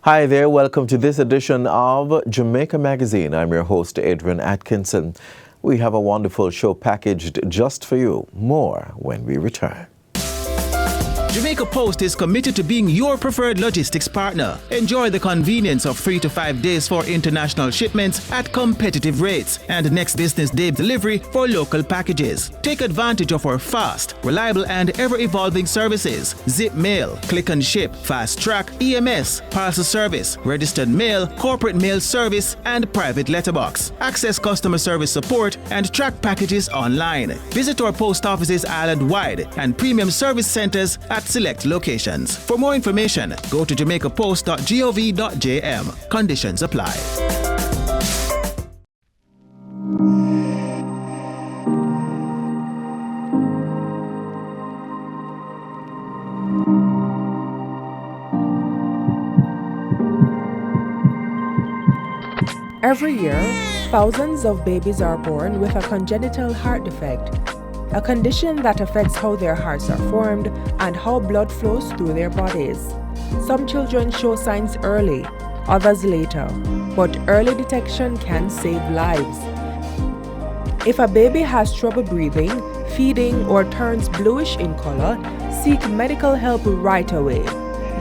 Hi there, welcome to this edition of Jamaica Magazine. I'm your host, Adrian Atkinson. We have a wonderful show packaged just for you. More when we return. Jamaica Post is committed to being your preferred logistics partner. Enjoy the convenience of 3 to 5 days for international shipments at competitive rates and next business day delivery for local packages. Take advantage of our fast, reliable and ever-evolving services. Zip mail, click and ship, fast track, EMS, parcel service, registered mail, corporate mail service and private letterbox. Access customer service support and track packages online. Visit our post offices island-wide and premium service centers at select locations. For more information, go to jamaicapost.gov.jm. Conditions apply. Every year, thousands of babies are born with a congenital heart defect, a condition that affects how their hearts are formed and how blood flows through their bodies. Some children show signs early, others later, but early detection can save lives. If a baby has trouble breathing, feeding, or turns bluish in color, seek medical help right away.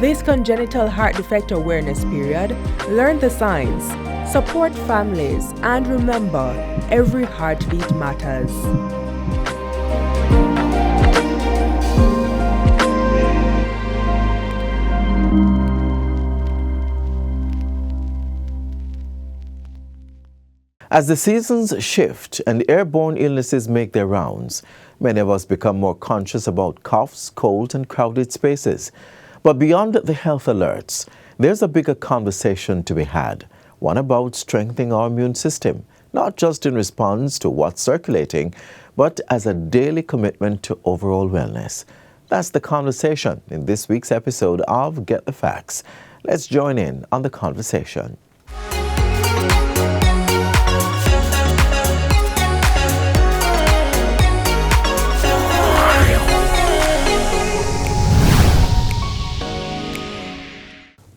This congenital heart defect awareness period, learn the signs, support families, and remember, every heartbeat matters. As the seasons shift and airborne illnesses make their rounds, many of us become more conscious about coughs, colds, and crowded spaces. But beyond the health alerts, there's a bigger conversation to be had, one about strengthening our immune system, not just in response to what's circulating, but as a daily commitment to overall wellness. That's the conversation in this week's episode of Get the Facts. Let's join in on the conversation.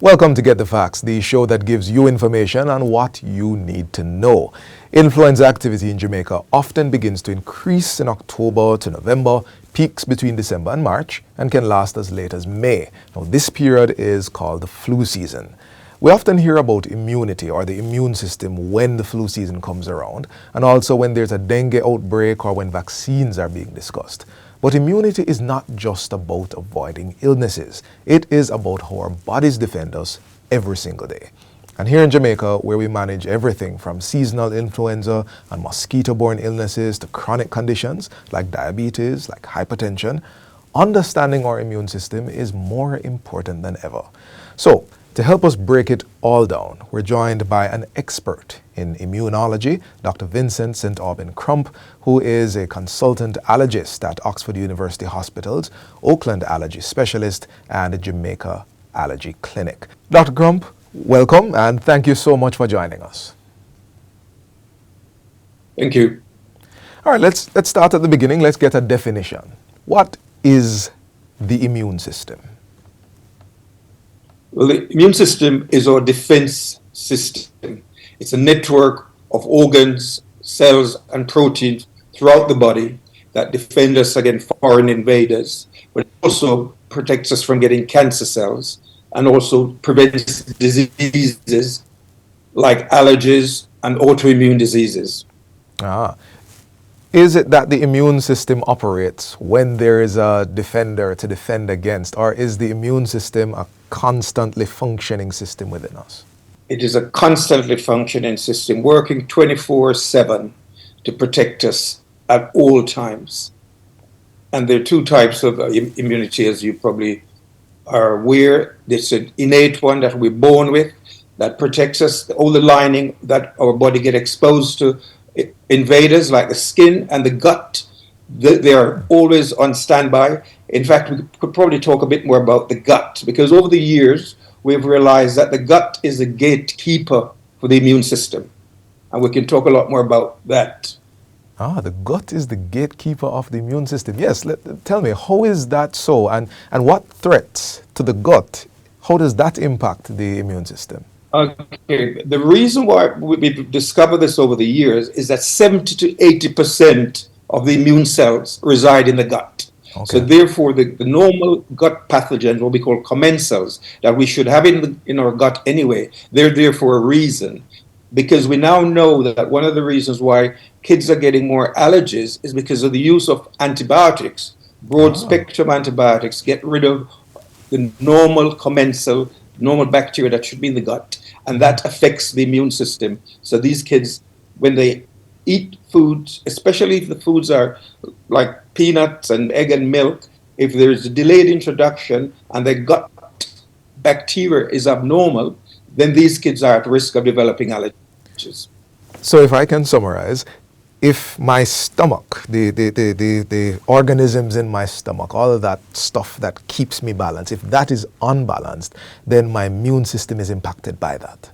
Welcome to Get the Facts, the show that gives you information on what you need to know. Influenza activity in Jamaica often begins to increase in October to November, peaks between December and March, and can last as late as May. Now, this period is called the flu season. We often hear about immunity or the immune system when the flu season comes around, and also when there's a dengue outbreak or when vaccines are being discussed. But immunity is not just about avoiding illnesses. It is about how our bodies defend us every single day. And here in Jamaica, where we manage everything from seasonal influenza and mosquito-borne illnesses to chronic conditions like diabetes, like hypertension, understanding our immune system is more important than ever. So, to help us break it all down, we're joined by an expert in immunology, Dr. Vincent St. Aubin Crump, who is a consultant allergist at Oxford University Hospitals, Oakland Allergy Specialist, and Jamaica Allergy Clinic. Dr. Crump, welcome, and thank you so much for joining us. Thank you. All right, let's start at the beginning. Let's get a definition. What is the immune system? Well, the immune system is our defense system. It's a network of organs, cells, and proteins throughout the body that defend us against foreign invaders, but it also protects us from getting cancer cells and also prevents diseases like allergies and autoimmune diseases. Is it that the immune system operates when there is a defender to defend against, or is the immune system a constantly functioning system within us? It is a constantly functioning system working 24/7 to protect us at all times. And there are two types of immunity, as you probably are aware. There's an innate one that we're born with that protects us, all the lining that our body get exposed to invaders like the skin and the gut. They are always on standby. In fact, we could probably talk a bit more about the gut, because over the years, we've realized that the gut is a gatekeeper for the immune system. And we can talk a lot more about that. The gut is the gatekeeper of the immune system. Yes, tell me, how is that so? And what threats to the gut, How does that impact the immune system? Okay, the reason why we've discovered this over the years is that 70 to 80% of the immune cells reside in the gut. Okay. So therefore, the normal gut pathogens, what we call commensals, that we should have in our gut anyway, they're there for a reason. Because we now know that one of the reasons why kids are getting more allergies is because of the use of antibiotics. Broad spectrum antibiotics get rid of the normal commensal, normal bacteria that should be in the gut, and that affects the immune system. So these kids, when they eat foods, especially if the foods are like peanuts and egg and milk, if there's a delayed introduction and their gut bacteria is abnormal, then these kids are at risk of developing allergies. So if I can summarize, if my stomach, the organisms in my stomach, all of that stuff that keeps me balanced, if that is unbalanced, then my immune system is impacted by that.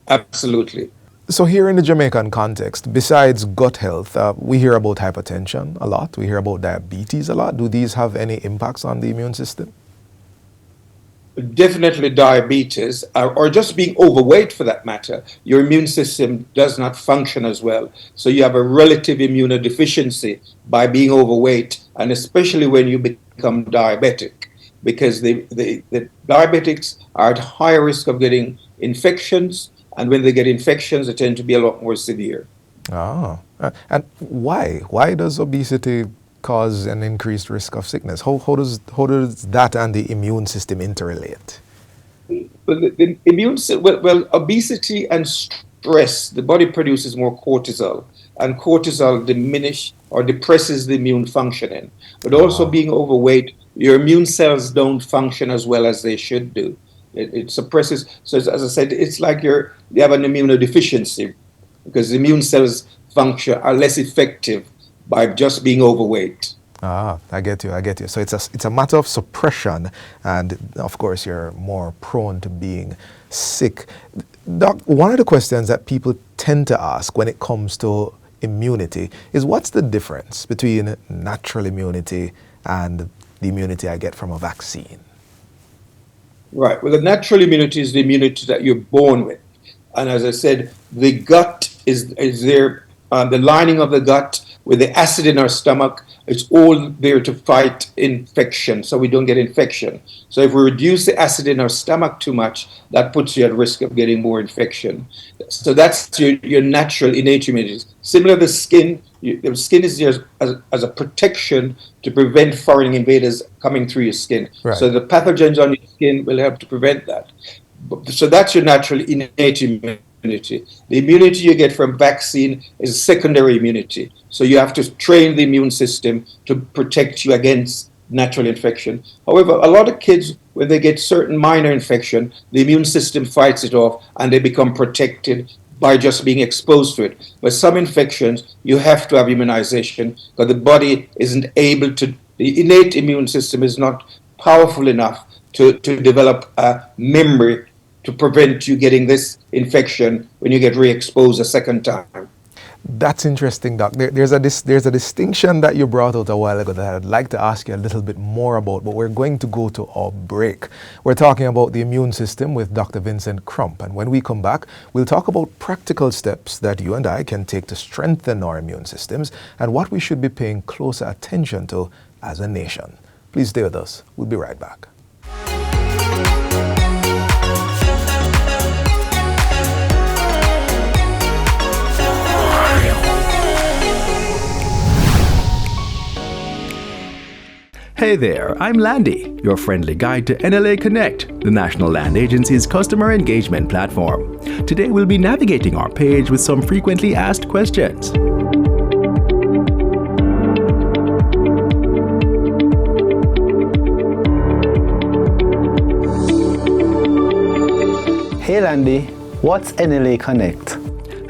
Absolutely. So here in the Jamaican context, besides gut health, we hear about hypertension a lot. We hear about diabetes a lot. Do these have any impacts on the immune system? Definitely diabetes, or just being overweight for that matter. Your immune system does not function as well. So you have a relative immunodeficiency by being overweight, and especially when you become diabetic, because the diabetics are at higher risk of getting infections, and when they get infections, they tend to be a lot more severe. And why? Why does obesity cause an increased risk of sickness? How does that and the immune system interrelate? Well, the immune system, well, obesity and stress, the body produces more cortisol, and cortisol diminish or depresses the immune functioning. But also being overweight, your immune cells don't function as well as they should do. It suppresses. So as I said, it's like you have an immunodeficiency, because the immune cells function are less effective by just being overweight. I get you. So it's a matter of suppression, and of course you're more prone to being sick. Doc, one of the questions that people tend to ask when it comes to immunity is, what's the difference between natural immunity and the immunity I get from a vaccine? Right. Well, the natural immunity is the immunity that you're born with. And as I said, the gut is there, the lining of the gut with the acid in our stomach, it's all there to fight infection, so we don't get infection. So if we reduce the acid in our stomach too much, that puts you at risk of getting more infection. So that's your natural innate immunity. Similar to the skin, the skin is there as a protection to prevent foreign invaders coming through your skin. Right. So the pathogens on your skin will help to prevent that. So that's your natural innate immunity. The immunity you get from vaccine is secondary immunity. So you have to train the immune system to protect you against natural infection. However, a lot of kids, when they get certain minor infection, the immune system fights it off and they become protected by just being exposed to it. But some infections, you have to have immunization because the body isn't able to, the innate immune system is not powerful enough to develop a memory to prevent you getting this infection when you get re-exposed a second time. That's interesting, Doc. There's a distinction that you brought out a while ago that I'd like to ask you a little bit more about, but we're going to go to our break. We're talking about the immune system with Dr. Vincent Crump, and when we come back, we'll talk about practical steps that you and I can take to strengthen our immune systems and what we should be paying closer attention to as a nation. Please stay with us. We'll be right back. Hey there, I'm Landy, your friendly guide to NLA Connect, the National Land Agency's customer engagement platform. Today we'll be navigating our page with some frequently asked questions. Hey Landy, what's NLA Connect?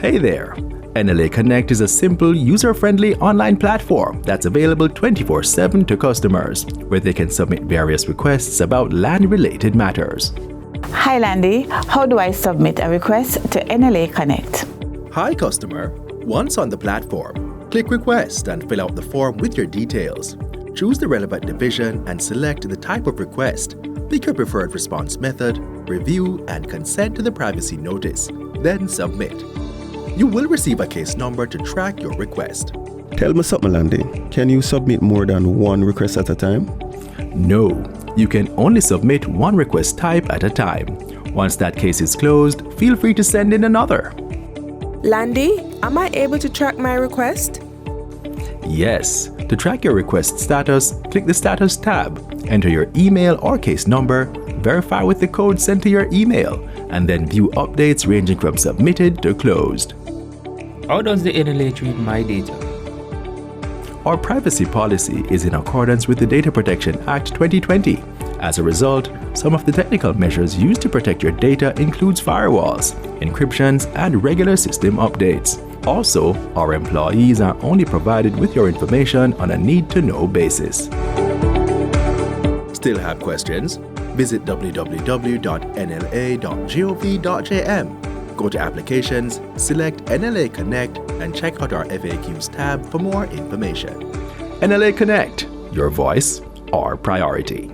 Hey there. NLA Connect is a simple, user-friendly online platform that's available 24/7 to customers, where they can submit various requests about land-related matters. Hi Landy, how do I submit a request to NLA Connect? Hi customer. Once on the platform, click Request and fill out the form with your details. Choose the relevant division and select the type of request. Pick your preferred response method, review, and consent to the privacy notice. Then submit. You will receive a case number to track your request. Tell me something, Landy. Can you submit more than one request at a time? No, you can only submit one request type at a time. Once that case is closed, feel free to send in another. Landy, am I able to track my request? Yes, to track your request status, click the Status tab, enter your email or case number, verify with the code sent to your email, and then view updates ranging from submitted to closed. How does the NLA treat my data? Our privacy policy is in accordance with the Data Protection Act 2020. As a result, some of the technical measures used to protect your data includes firewalls, encryptions, and regular system updates. Also, our employees are only provided with your information on a need-to-know basis. Still have questions? Visit www.nla.gov.jm. Go to Applications, select NLA Connect, and check out our FAQs tab for more information. NLA Connect, your voice, our priority.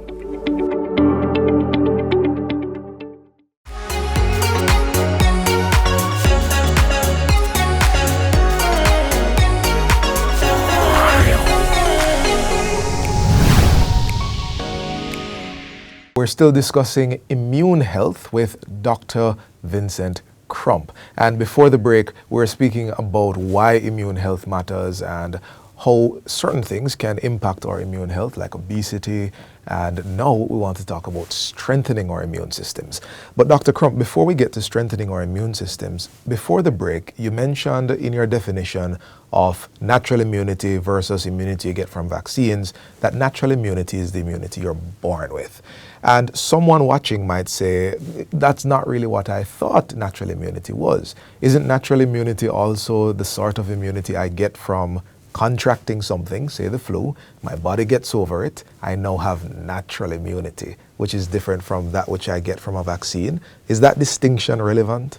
We're still discussing immune health with Dr. Vincent Crump. And before the break, we were speaking about why immune health matters and how certain things can impact our immune health, like obesity. And now we want to talk about strengthening our immune systems. But Dr. Crump, before we get to strengthening our immune systems, before the break, you mentioned in your definition of natural immunity versus immunity you get from vaccines, that natural immunity is the immunity you're born with. And someone watching might say, that's not really what I thought natural immunity was. Isn't natural immunity also the sort of immunity I get from contracting something, say the flu, my body gets over it, I now have natural immunity, which is different from that which I get from a vaccine? Is that distinction relevant?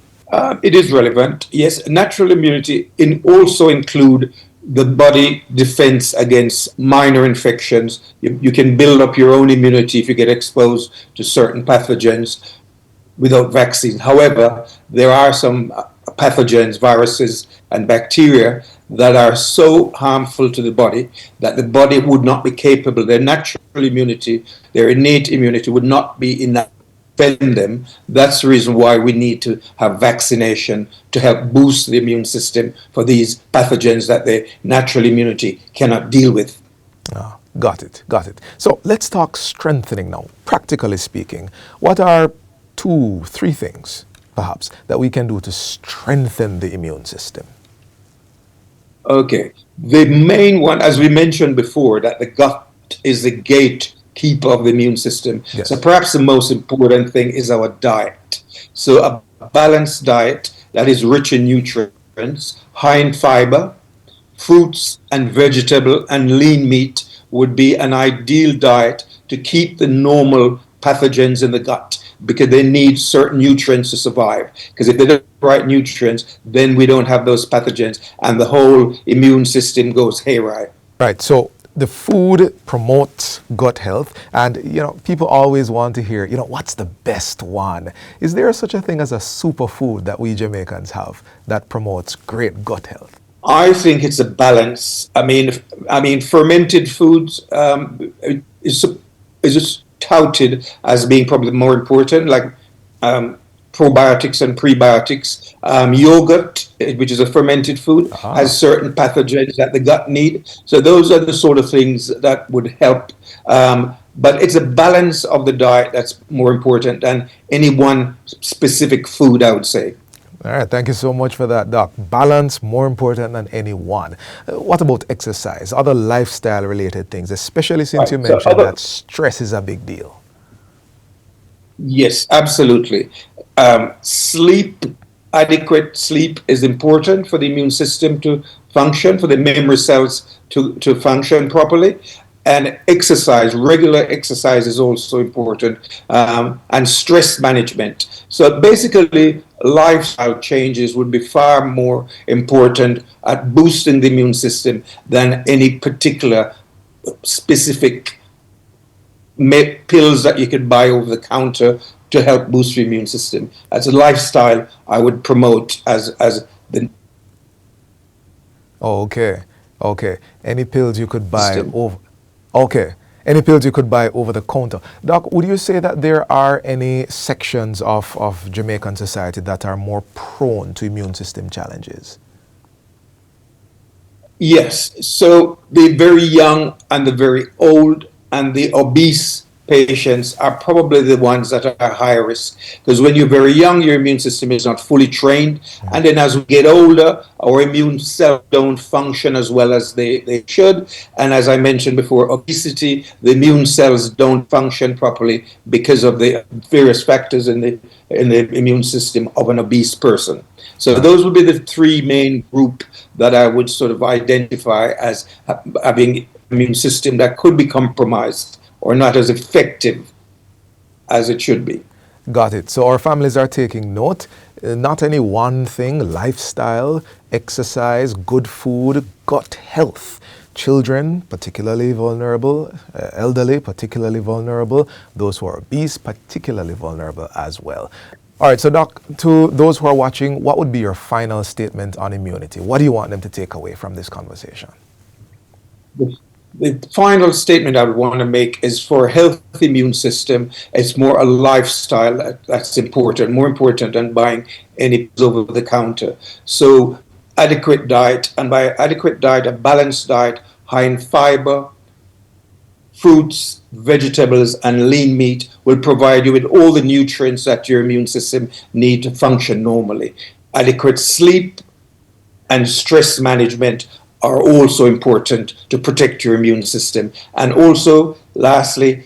It is relevant. Yes, natural immunity also include the body defense against minor infections. You can build up your own immunity if you get exposed to certain pathogens without vaccines. However, there are some pathogens, viruses, and bacteria that are so harmful to the body that the body would not be capable, their natural immunity, their innate immunity would not be enough to defend them. That's the reason why we need to have vaccination to help boost the immune system for these pathogens that the natural immunity cannot deal with. Got it. So let's talk strengthening now. Practically speaking, what are 2-3 things, perhaps, that we can do to strengthen the immune system? Okay. The main one, as we mentioned before, that the gut is the gatekeeper of the immune system. Yes. So perhaps the most important thing is our diet. So a balanced diet that is rich in nutrients, high in fiber, fruits and vegetable and lean meat would be an ideal diet to keep the normal pathogens in the gut, because they need certain nutrients to survive. Because if they don't have the right nutrients, then we don't have those pathogens and the whole immune system goes haywire. Right, so the food promotes gut health, and people always want to hear, what's the best one? Is there such a thing as a superfood that we Jamaicans have that promotes great gut health? I think it's a balance. I mean, fermented foods is touted as being probably more important, like probiotics and prebiotics. Yogurt, which is a fermented food, has certain pathogens that the gut need. So those are the sort of things that would help. But it's a balance of the diet that's more important than any one specific food, I would say. All right, thank you so much for that, Doc. Balance more important than any one. What about exercise, other lifestyle-related things, especially since you mentioned that stress is a big deal? Yes, absolutely. Adequate sleep is important for the immune system to function, for the memory cells to function properly. And exercise, regular exercise is also important, and stress management. So basically, lifestyle changes would be far more important at boosting the immune system than any particular specific pills that you could buy over the counter to help boost your immune system. As a lifestyle, I would promote as the Okay. Any pills you could buy system. over. Okay. Any pills you could buy over the counter. Doc, would you say that there are any sections of Jamaican society that are more prone to immune system challenges? Yes. So the very young and the very old and the obese patients are probably the ones that are higher risk, because when you're very young, your immune system is not fully trained, and then as we get older, our immune cells don't function as well as they should, and as I mentioned before, obesity, the immune cells don't function properly because of the various factors in the immune system of an obese person. So those would be the three main group that I would sort of identify as having an immune system that could be compromised or not as effective as it should be. Got it. So our families are taking note. Not any one thing, lifestyle, exercise, good food, gut health. Children, particularly vulnerable, elderly, particularly vulnerable, those who are obese, particularly vulnerable as well. All right, so Doc, to those who are watching, what would be your final statement on immunity? What do you want them to take away from this conversation? The final statement I would want to make is for a healthy immune system, it's more a lifestyle that's important, more important than buying any over the counter. So adequate diet, and by adequate diet, a balanced diet, high in fiber, fruits, vegetables, and lean meat will provide you with all the nutrients that your immune system needs to function normally. Adequate sleep and stress management are also important to protect your immune system. And also, lastly,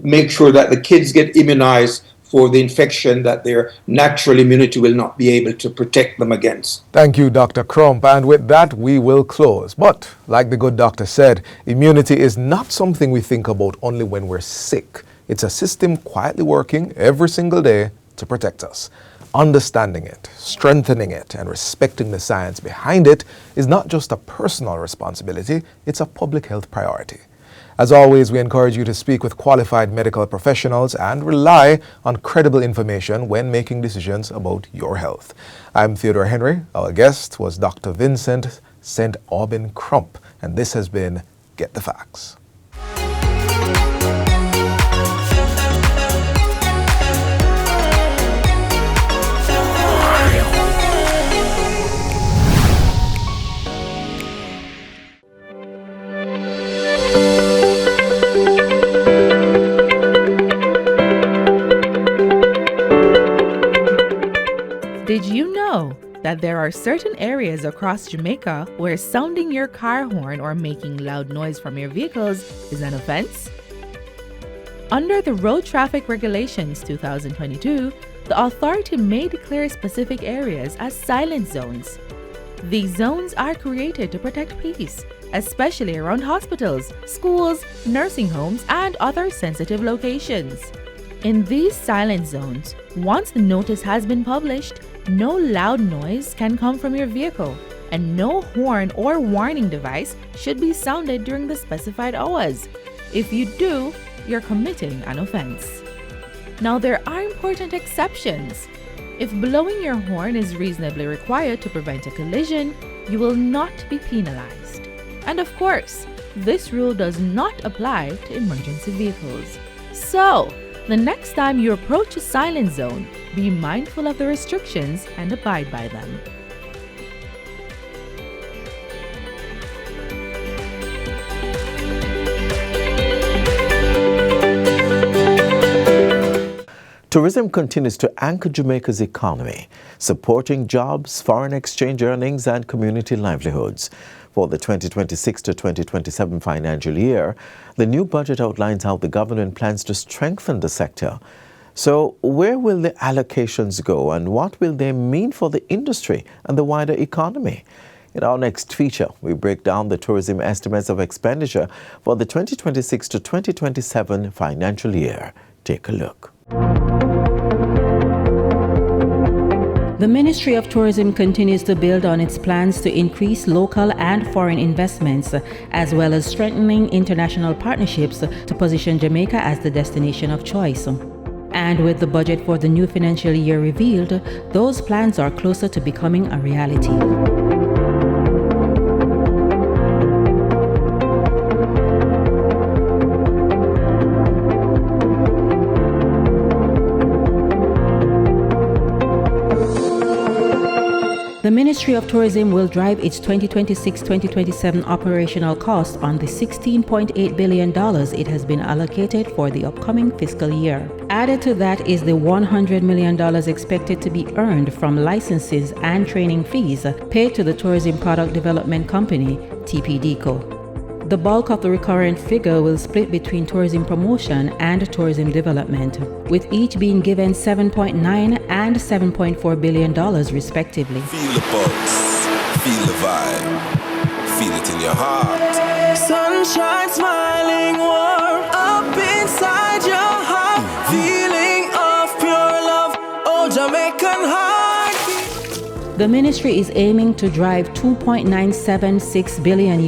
make sure that the kids get immunized for the infection that their natural immunity will not be able to protect them against. Thank you, Dr. Crump. And with that, we will close. But like the good doctor said, immunity is not something we think about only when we're sick. It's a system quietly working every single day to protect us. Understanding it, strengthening it, and respecting the science behind it is not just a personal responsibility, it's a public health priority. As always, we encourage you to speak with qualified medical professionals and rely on credible information when making decisions about your health. I'm Theodore Henry. Our guest was Dr. Vincent St. Aubin Crump, and this has been Get the Facts. Did you know that there are certain areas across Jamaica where sounding your car horn or making loud noise from your vehicles is an offense? Under the Road Traffic Regulations 2022, the authority may declare specific areas as silent zones. These zones are created to protect peace, especially around hospitals, schools, nursing homes, and other sensitive locations. In these silent zones, once the notice has been published, no loud noise can come from your vehicle, and no horn or warning device should be sounded during the specified hours. If you do, you're committing an offense. Now, there are important exceptions. If blowing your horn is reasonably required to prevent a collision, you will not be penalized. And of course, this rule does not apply to emergency vehicles. So, the next time you approach a silent zone, be mindful of the restrictions and abide by them. Tourism continues to anchor Jamaica's economy, supporting jobs, foreign exchange earnings, and community livelihoods. For the 2026 to 2027 financial year, the new budget outlines how the government plans to strengthen the sector. So, where will the allocations go, and what will they mean for the industry and the wider economy? In our next feature, we break down the tourism estimates of expenditure for the 2026 to 2027 financial year. Take a look. The Ministry of Tourism continues to build on its plans to increase local and foreign investments, as well as strengthening international partnerships to position Jamaica as the destination of choice. And with the budget for the new financial year revealed, those plans are closer to becoming a reality. The Ministry of Tourism will drive its 2026-2027 operational costs on the $16.8 billion it has been allocated for the upcoming fiscal year. Added to that is the $100 million expected to be earned from licenses and training fees paid to the Tourism Product Development Company, TPDCO. The bulk of the recurrent figure will split between tourism promotion and tourism development, with each being given $7.9 and $7.4 billion respectively. Feel the pulse, feel the vibe, feel it in your heart. Sunshine smiling warm up inside your heart, feeling of pure love, oh Jamaican heart. The ministry is aiming to drive $2.976 billion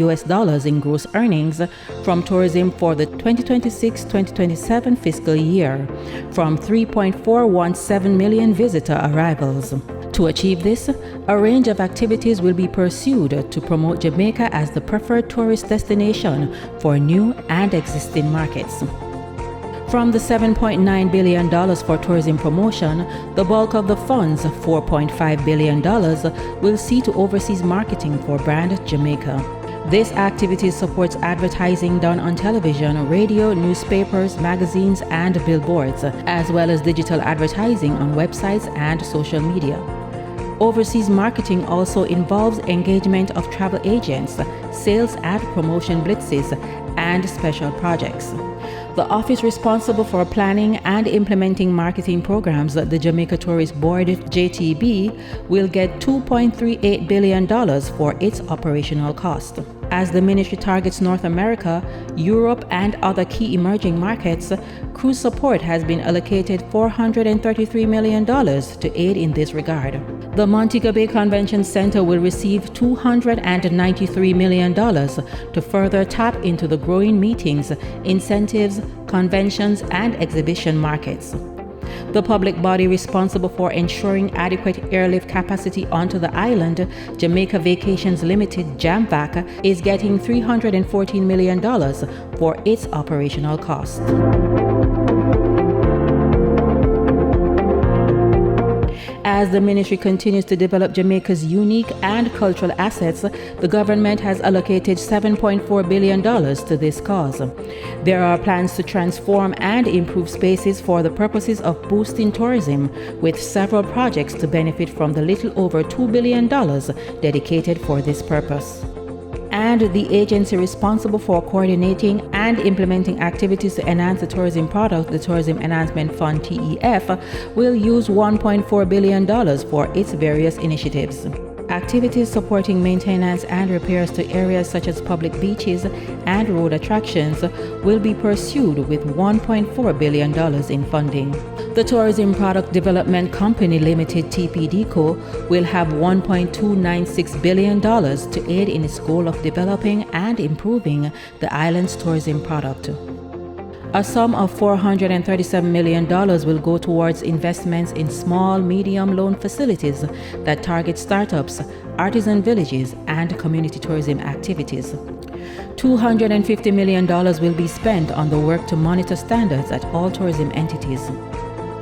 in gross earnings from tourism for the 2026-2027 fiscal year, from 3.417 million visitor arrivals. To achieve this, a range of activities will be pursued to promote Jamaica as the preferred tourist destination for new and existing markets. From the $7.9 billion for tourism promotion, the bulk of the funds, $4.5 billion, will see to overseas marketing for brand Jamaica. This activity supports advertising done on television, radio, newspapers, magazines, and billboards, as well as digital advertising on websites and social media. Overseas marketing also involves engagement of travel agents, sales and promotion blitzes, and special projects. The office responsible for planning and implementing marketing programs, the Jamaica Tourist Board, JTB, will get $2.38 billion for its operational cost. As the ministry targets North America, Europe, and other key emerging markets, cruise support has been allocated $433 million to aid in this regard. The Montego Bay Convention Center will receive $293 million to further tap into the growing meetings, incentives, conventions, and exhibition markets. The public body responsible for ensuring adequate airlift capacity onto the island, Jamaica Vacations Limited, JAMVAC, is getting $314 million for its operational cost. As the ministry continues to develop Jamaica's unique and cultural assets, the government has allocated $7.4 billion to this cause. There are plans to transform and improve spaces for the purposes of boosting tourism, with several projects to benefit from the little over $2 billion dedicated for this purpose. And the agency responsible for coordinating and implementing activities to enhance the tourism product, the Tourism Enhancement Fund TEF, will use $1.4 billion for its various initiatives. Activities supporting maintenance and repairs to areas such as public beaches and road attractions will be pursued with $1.4 billion in funding. The Tourism Product Development Company Limited, TPDCO, will have $1.296 billion to aid in its goal of developing and improving the island's tourism product. A sum of $437 million will go towards investments in small, medium loan facilities that target startups, artisan villages, and community tourism activities. $250 million will be spent on the work to monitor standards at all tourism entities.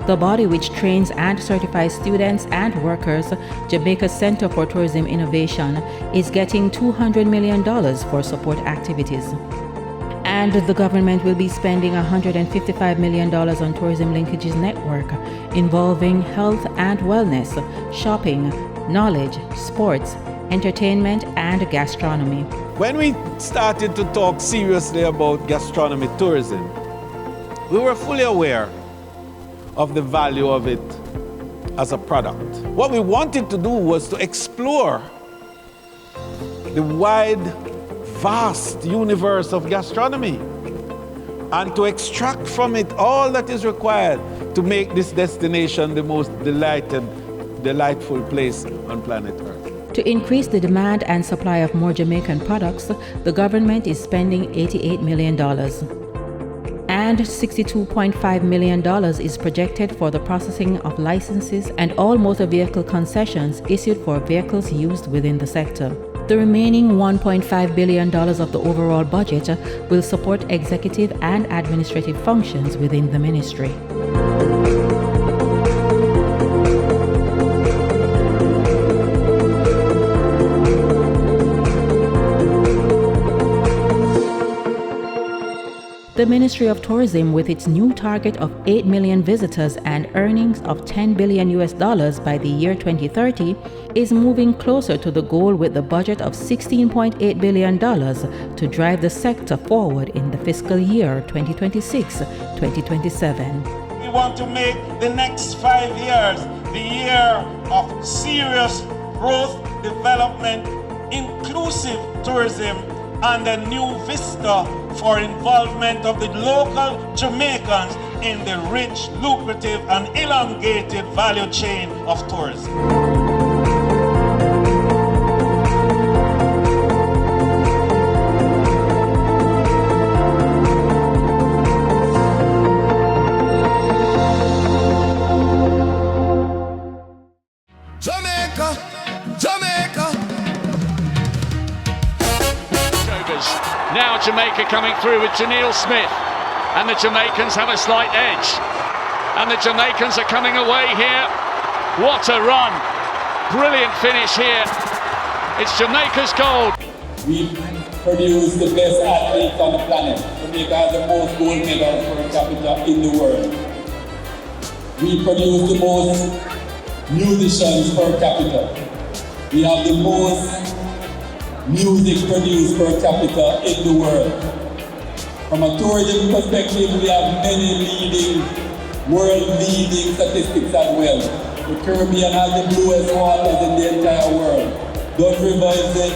The body, which trains and certifies students and workers, Jamaica Center for Tourism Innovation, is getting $200 million for support activities. And the government will be spending $155 million on tourism linkages network involving health and wellness, shopping, knowledge, sports, entertainment, and gastronomy. When we started to talk seriously about gastronomy tourism, we were fully aware of the value of it as a product. What we wanted to do was to explore the wide, vast universe of gastronomy and to extract from it all that is required to make this destination the most delighted delightful place on planet Earth. To increase the demand and supply of more Jamaican products, the government is spending $88 million. And $62.5 million is projected for the processing of licenses and all motor vehicle concessions issued for vehicles used within the sector. The remaining $1.5 billion of the overall budget will support executive and administrative functions within the ministry. The Ministry of Tourism, with its new target of 8 million visitors and earnings of $10 billion by the year 2030, is moving closer to the goal with the budget of $16.8 billion to drive the sector forward in the fiscal year 2026-2027. We want to make the next 5 years the year of serious growth, development, inclusive tourism, and a new vista for involvement of the local Jamaicans in the rich, lucrative, and elongated value chain of tourism. Jamaica, Jamaica. Now Jamaica coming through with Janelle Smith, and the Jamaicans have a slight edge, and the Jamaicans are coming away here. What a run, brilliant finish here. It's Jamaica's gold. We produce the best athletes on the planet. Jamaica has the most gold medals per capita in the world. We produce the most musicians per capita. We have the most music produced per capita in the world. From a tourism perspective, we have many world-leading statistics as well. The Caribbean has the bluest waters in the entire world. Don River is the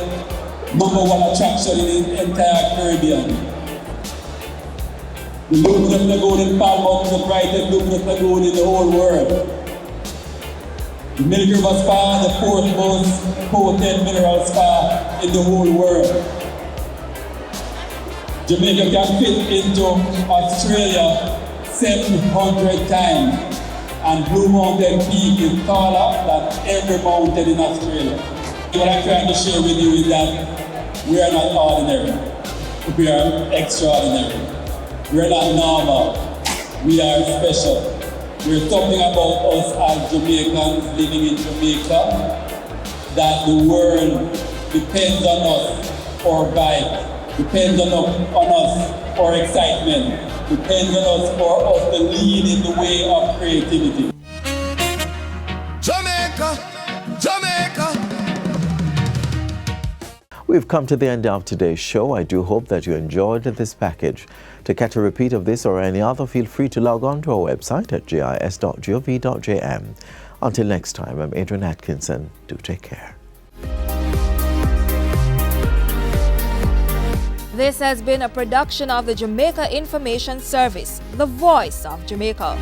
#1 attraction in the entire Caribbean. The luminous lagoon in Palma is the brightest luminous lagoon in the whole world. The Milk River Spa, the 4th most potent mineral spa in the whole world. Jamaica can fit into Australia 700 times, and Blue Mountain Peak is taller than every mountain in Australia. What I'm trying to share with you is that we are not ordinary, we are extraordinary. We are not normal, we are special. We're talking about us as Jamaicans living in Jamaica, that the world depends on us for vibe, depends on us for excitement, depends on us for us to lead in the way of creativity. Jamaica, Jamaica. We've come to the end of today's show. I do hope that you enjoyed this package. To catch a repeat of this or any other, feel free to log on to our website at jis.gov.jm. Until next time, I'm Adrian Atkinson. Do take care. This has been a production of the Jamaica Information Service, the voice of Jamaica.